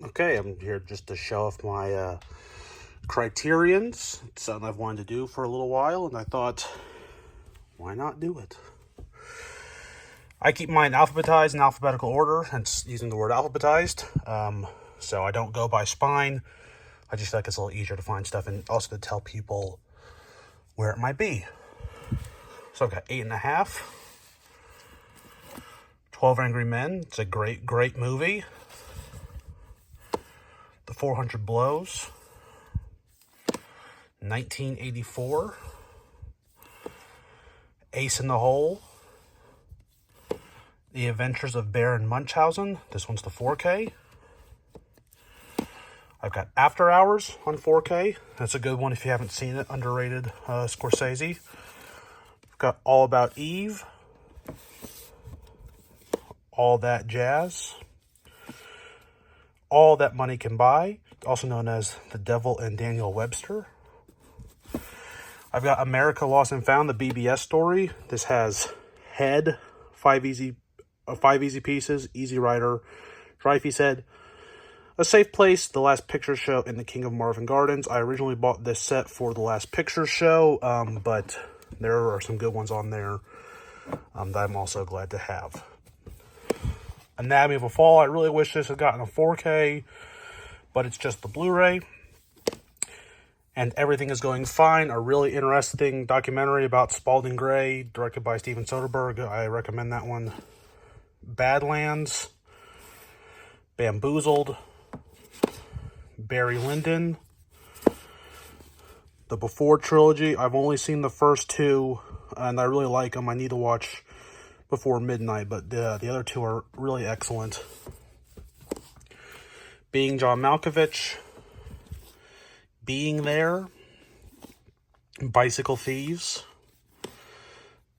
Okay, I'm here just to show off my Criterions. It's something I've wanted to do for a little while, and I thought, why not do it? I keep mine alphabetized in alphabetical order, hence using the word alphabetized. So I don't go by spine. I just feel like it's a little easier to find stuff and also to tell people where it might be. So I've got 8.5. 12 Angry Men. It's a great, great movie. The 400 Blows. 1984. Ace in the Hole. The Adventures of Baron Munchausen. This one's the 4K. I've got After Hours on 4K. That's a good one if you haven't seen it. Underrated Scorsese. I've got All About Eve. All That Jazz. All That Money Can Buy, also known as The Devil and Daniel Webster. I've got America Lost and Found, the BBS story. This has Head, 5 easy pieces, Easy Rider, Dreyfus Head, A Safe Place, The Last Picture Show, and The King of Marvin Gardens. I originally bought this set for The Last Picture Show, but there are some good ones on there that I'm also glad to have. Anatomy of a Fall. I really wish this had gotten a 4K, but it's just the Blu-ray. And Everything Is Going Fine, a really interesting documentary about Spalding Gray, directed by Steven Soderbergh. I recommend that one. Badlands. Bamboozled. Barry Lyndon. The Before trilogy. I've only seen the first two, and I really like them. I need to watch Before Midnight, but the other two are really excellent. Being John Malkovich. Being There. Bicycle Thieves.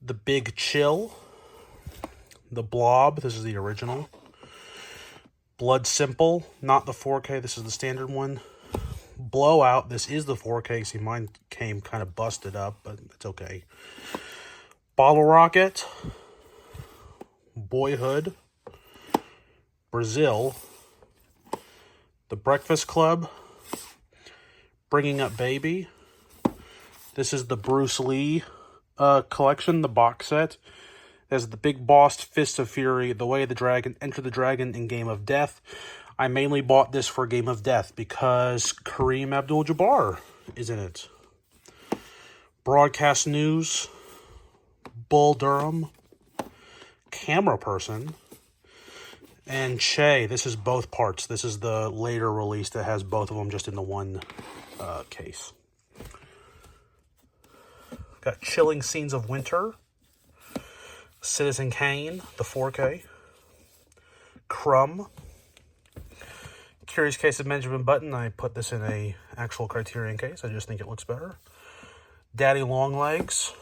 The Big Chill. The Blob. This is the original. Blood Simple. Not the 4K. This is the standard one. Blowout. This is the 4K. See, mine came kind of busted up, but it's okay. Bottle Rocket. Boyhood. Brazil. The Breakfast Club. Bringing Up Baby. This is the Bruce Lee collection, the box set. There's the Big Boss, Fist of Fury, The Way of the Dragon, Enter the Dragon, and Game of Death. I mainly bought this for Game of Death because Kareem Abdul-Jabbar is in it. Broadcast News. Bull Durham. Camera Person. And Che. This is both parts. This is the later release that has both of them just in the one case. Got Chilling Scenes of Winter. Citizen Kane, the 4K. Crumb. Curious Case of Benjamin Button. I put this in a actual Criterion case. I just think it looks better. Daddy Longlegs.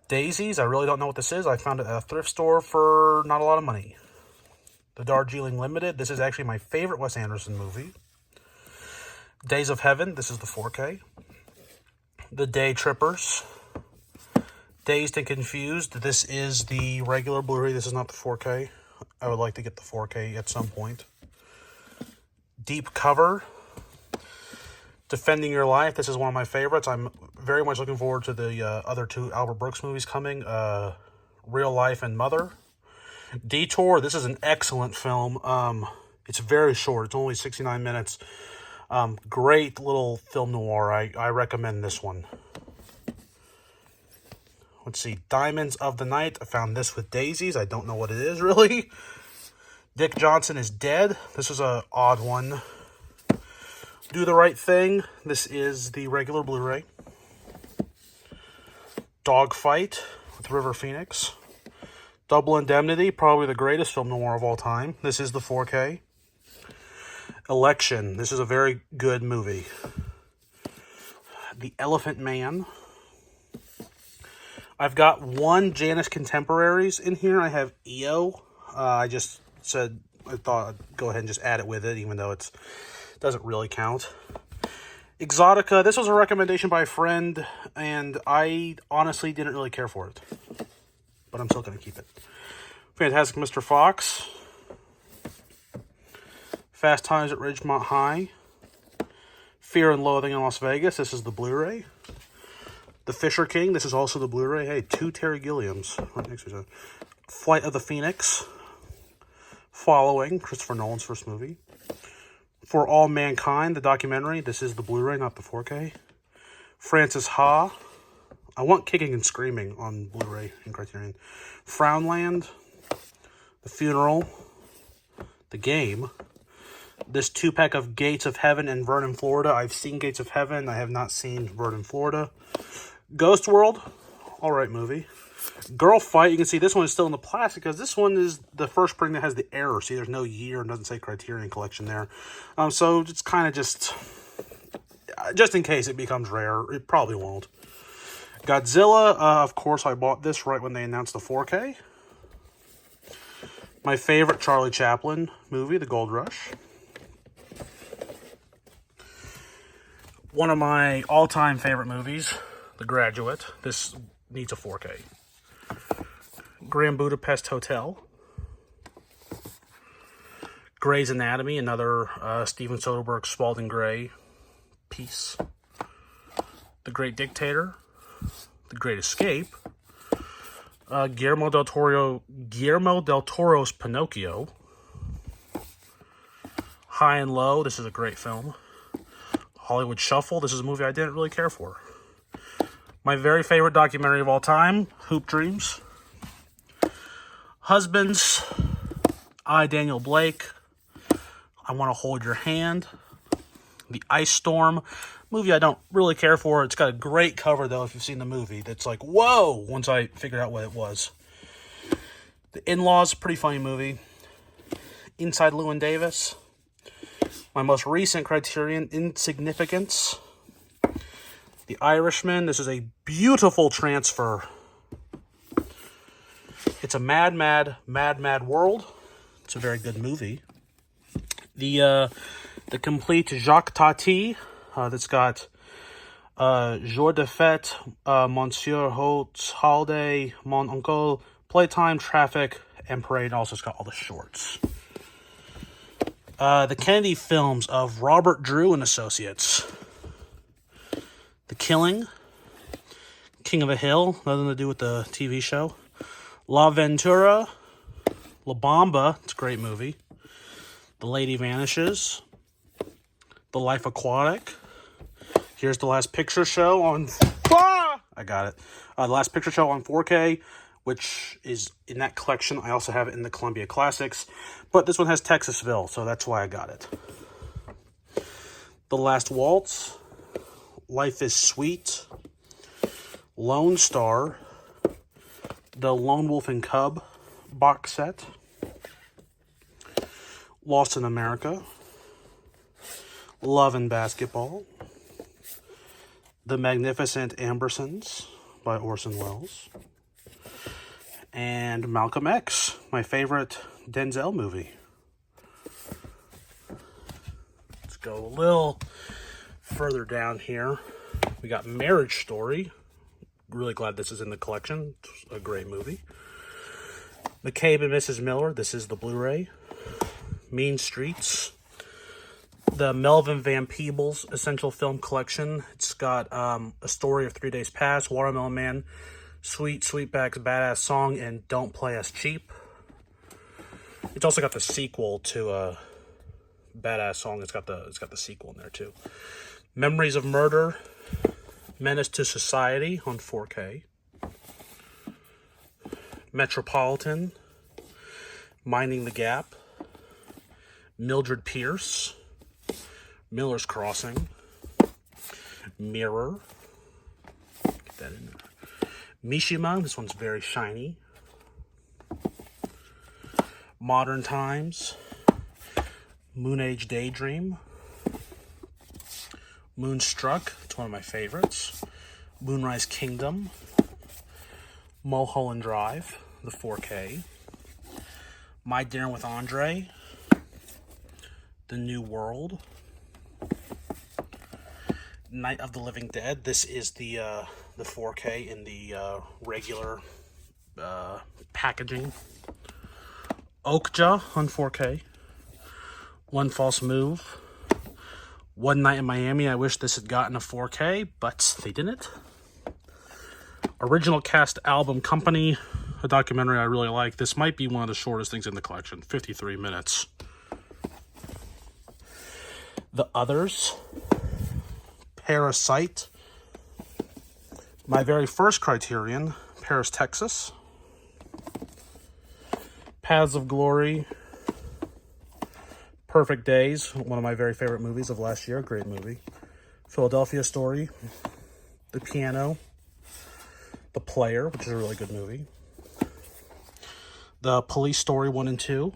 Daisies. I really don't know what this is. I found it at a thrift store for not a lot of money. The Darjeeling Limited. This is actually my favorite Wes Anderson movie. Days of Heaven. This is the 4K. The Day Trippers. Dazed and Confused. This is the regular Blu-ray. This is not the 4K. I would like to get the 4K at some point. Deep Cover. Defending Your Life. This is one of my favorites. I'm very much looking forward to the other two Albert Brooks movies coming. Real Life and Mother. Detour. This is an excellent film. It's very short. It's only 69 minutes. Great little film noir. I recommend this one. Let's see. Diamonds of the Night. I found this with Daisies. I don't know what it is, really. Dick Johnson Is Dead. This is an odd one. Do the Right Thing. This is the regular Blu-ray. Dogfight with River Phoenix. Double Indemnity. Probably the greatest film noir of all time. This is the 4K. Election. This is a very good movie. The Elephant Man. I've got one Janus Contemporaries in here. I have EO. I just said I thought I'd go ahead and just add it with it, even though it doesn't really count. Exotica. This was a recommendation by a friend, and I honestly didn't really care for it. But I'm still going to keep it. Fantastic Mr. Fox. Fast Times at Ridgemont High. Fear and Loathing in Las Vegas. This is the Blu-ray. The Fisher King. This is also the Blu-ray. Hey, 2 Terry Gilliams. Right next to each other. Flight of the Phoenix. Following. Christopher Nolan's first movie. For All Mankind, the documentary. This is the Blu-ray, not the 4K. Francis Ha. I want Kicking and Screaming on Blu-ray and Criterion. Frownland. The Funeral. The Game. This 2-pack of Gates of Heaven in Vernon, Florida. I've seen Gates of Heaven. I have not seen Vernon, Florida. Ghost World. Alright movie. Girl Fight. You can see this one is still in the plastic because this one is the first print that has the error. See, there's no year and doesn't say Criterion Collection there. So it's kind of just in case it becomes rare. It probably won't. Godzilla. Of course, I bought this right when they announced the 4K. My favorite Charlie Chaplin movie, The Gold Rush. One of my all-time favorite movies, The Graduate. This needs a 4K. Grand Budapest Hotel. Grey's Anatomy, another Steven Soderbergh, Spalding Gray piece. The Great Dictator. The Great Escape. Guillermo del Toro's Pinocchio. High and Low. This is a great film. Hollywood Shuffle. This is a movie I didn't really care for. My very favorite documentary of all time, Hoop Dreams. Husbands. I, Daniel Blake. I Want to Hold Your Hand. The Ice Storm. Movie I don't really care for. It's got a great cover, though, if you've seen the movie. That's like, whoa, once I figured out what it was. The In-Laws, pretty funny movie. Inside Llewyn Davis. My most recent Criterion, Insignificance. The Irishman. This is a beautiful transfer. It's a mad world. It's a very good movie. The complete Jacques Tati. That's got Jour de Fête, Monsieur Holt's Holiday, Mon Uncle, Playtime, Traffic, and Parade. Also, it's got all the shorts. The Kennedy films of Robert Drew and Associates. The Killing. King of a Hill. Nothing to do with the TV show. La Ventura. La Bamba. It's a great movie. The Lady Vanishes. The Life Aquatic. Here's The Last Picture Show on... I got it. The Last Picture Show on 4K, which is in that collection. I also have it in the Columbia Classics. But this one has Texasville, so that's why I got it. The Last Waltz. Life is Sweet. Lone Star. The Lone Wolf and Cub box set. Lost in America. Love and Basketball. The Magnificent Ambersons by Orson Welles. And Malcolm X, my favorite Denzel movie. Let's go a little further down here. We got Marriage Story. Really glad this is in the collection. It's a great movie. McCabe and Mrs. Miller. This is the Blu-ray. Mean Streets. The Melvin Van Peebles Essential Film Collection. It's got A Story of 3 Days Past, Watermelon Man, Sweetback's Badass Song, and Don't Play Us Cheap. It's also got the sequel to Badass Song. It's got the sequel in there too. Memories of Murder, Menace to Society on 4K. Metropolitan, Minding the Gap, Mildred Pierce, Miller's Crossing, Mirror, get that in there. Mishima, this one's very shiny. Modern Times, Moon Age Daydream, Moonstruck, it's one of my favorites. Moonrise Kingdom, Mulholland Drive, the 4K. My Dinner with Andre, The New World, Night of the Living Dead. This is the 4K in the regular packaging. Okja on 4K. One False Move. One Night in Miami. I wish this had gotten a 4K, but they didn't. Original Cast Album Company, a documentary I really like. This might be one of the shortest things in the collection, 53 minutes. The Others, Parasite, my very first Criterion, Paris, Texas, Paths of Glory, Perfect Days, one of my very favorite movies of last year, great movie, Philadelphia Story, The Piano, The Player, which is a really good movie, The Police Story 1 and 2,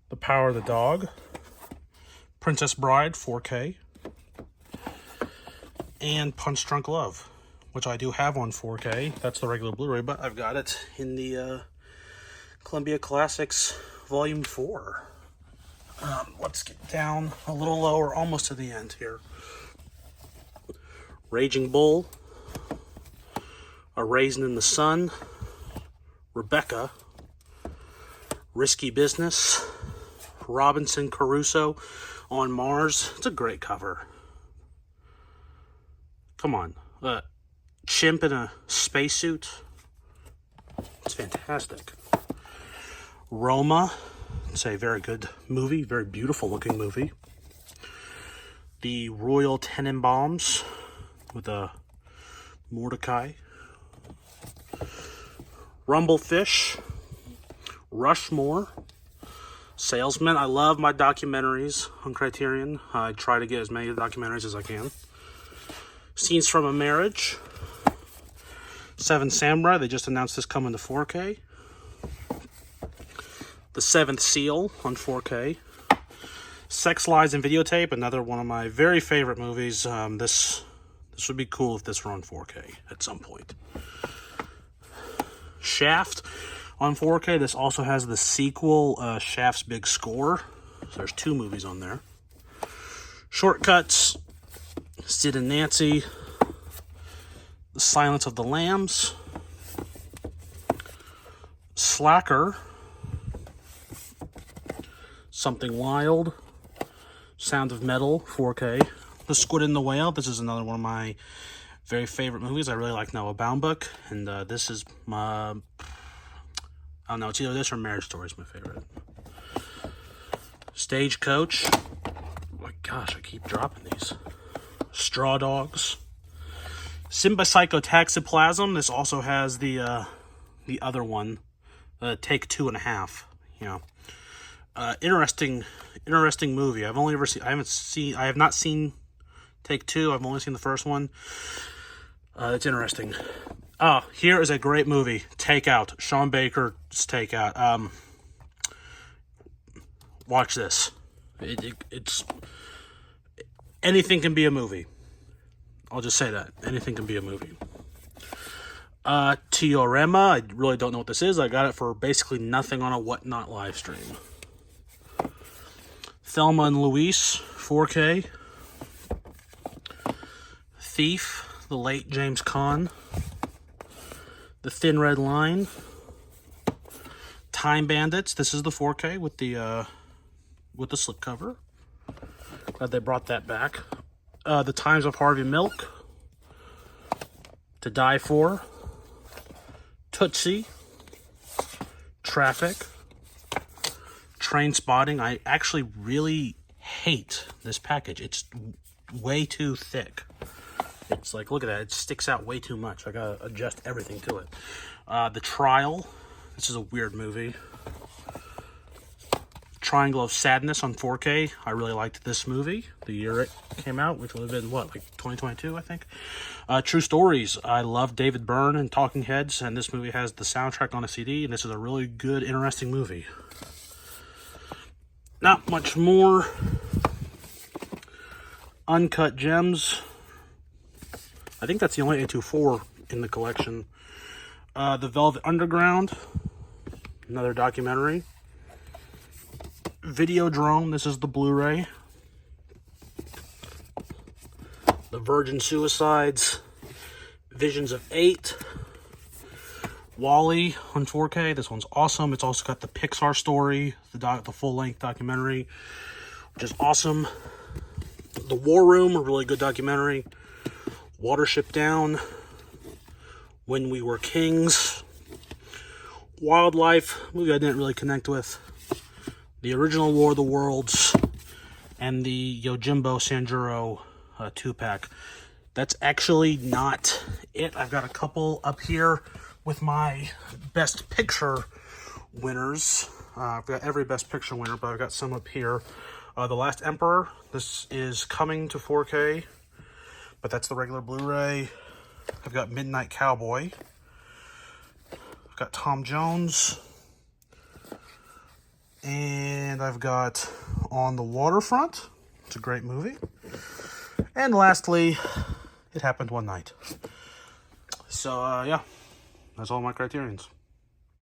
The Power of the Dog, Princess Bride 4K, and Punch Drunk Love, which I do have on 4K. That's the regular Blu-ray, but I've got it in the Columbia Classics Volume 4. Let's get down a little lower, almost to the end here. Raging Bull, A Raisin in the Sun, Rebecca, Risky Business, Robinson Crusoe on Mars. It's a great cover. Come on. Chimp in a spacesuit. It's fantastic. Roma. It's a very good movie. Very beautiful looking movie. The Royal Tenenbaums with a Mordecai. Rumblefish. Rushmore. Salesman. I love my documentaries on Criterion. I try to get as many documentaries as I can. Scenes from a Marriage. Seven Samurai. They just announced this coming to 4K. The Seventh Seal on 4K. Sex, Lies, and Videotape. Another one of my very favorite movies. This would be cool if this were on 4K at some point. Shaft on 4K. This also has the sequel, Shaft's Big Score. So there's 2 movies on there. Shortcuts, Sid and Nancy, The Silence of the Lambs, Slacker, Something Wild, Sound of Metal, 4K. The Squid and the Whale. This is another one of my very favorite movies. I really like Noah Baumbach, and this is my... I don't know, it's either this or Marriage Story is my favorite. Stagecoach. Oh my gosh, I keep dropping these. Straw Dogs. Symbipsychotaxiplasm. This also has the other one, Take 2.5. You know, interesting movie. I have not seen Take 2. I've only seen the first one. It's interesting. Oh, here is a great movie, Takeout. Sean Baker's Takeout. Watch this. It's anything can be a movie. I'll just say that. Anything can be a movie. Teorema. I really don't know what this is. I got it for basically nothing on a Whatnot live stream. Thelma and Louise, 4K. Thief, the late James Caan. The Thin Red Line. Time Bandits. This is the 4K with the slipcover. Glad they brought that back. The Times of Harvey Milk. To Die For. Tootsie. Traffic. Trainspotting. I actually really hate this package. It's way too thick. It's like, look at that. It sticks out way too much. I gotta adjust everything to it. The Trial. This is a weird movie. Triangle of Sadness on 4K. I really liked this movie. The year it came out, which would have been, what, like 2022, I think? True Stories. I love David Byrne and Talking Heads, and this movie has the soundtrack on a CD, and this is a really good, interesting movie. Not much more. Uncut Gems. I think that's the only A24 in the collection. The Velvet Underground. Another documentary. Videodrome. This is the Blu-ray. The Virgin Suicides. Visions of 8. Wall-E on 4K. This one's awesome. It's also got the Pixar story, the full-length documentary, which is awesome. The War Room, a really good documentary. Watership Down, When We Were Kings. Wildlife, movie I didn't really connect with. The Original War of the Worlds, and the Yojimbo Sanjuro 2-pack. That's actually not it. I've got a couple up here with my Best Picture winners. I've got every Best Picture winner, but I've got some up here. The Last Emperor. This is coming to 4K, but that's the regular Blu-ray. I've got Midnight Cowboy. I've got Tom Jones. And I've got On the Waterfront. It's a great movie. And lastly, It Happened One Night. So, yeah, that's all my Criterions.